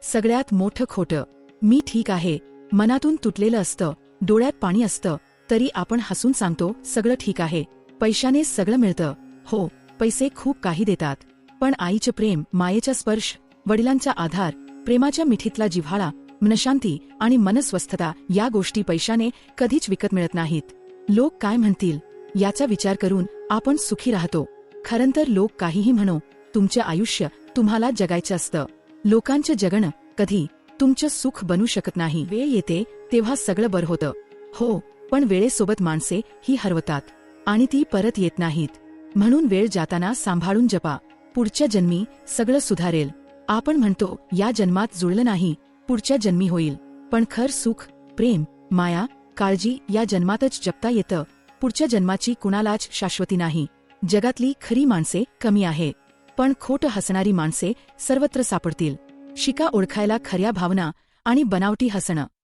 सगळ्यात मोठं खोटं. मी ठीक आहे मनातून तुटलेलं असतं, डोळ्यात पाणी असतं, तरी आपण हसून सांगतो सगळं ठीक आहे. पैशाने सगळं मिळतं. हो, पैसे खूप काही देतात. पण आईचं प्रेम, मायेचा स्पर्श, वडिलांचा आधार, प्रेमाच्या मिठीतला जिव्हाळा, मनशांती आणि मनस्वस्थता या गोष्टी पैशाने कधीच विकत मिळत नाहीत. लोक काय म्हणतील याचा विचार करून आपण सुखी राहतो. खरं तर लोक काहीही म्हणो, तुमचं आयुष्य तुम्हाला जगायचं असतं. लोकांचं जगणं कधी तुमचं सुख बनू शकत नाही. वेळ येते तेव्हा सगळं बरं होतं. हो, पण वेळेसोबत माणसे ही हरवतात आणि ती परत येत नाहीत. म्हणून वेळ जाताना सांभाळून जपा. पुढच्या जन्मी सगळं सुधारेल. आपण म्हणतो या जन्मात जुळलं नाही, पुढच्या जन्मी होईल. पण खर सुख, प्रेम, माया, काळजी या जन्मातच जपता येतं. पुढच्या जन्माची कुणालाच शाश्वती नाही. जगातली खरी माणसे कमी आहे, पण खोटं हसणारी माणसे सर्वत्र सापडतील. शिका ओळखायला खऱ्या भावना आणि बनावटी हसणं.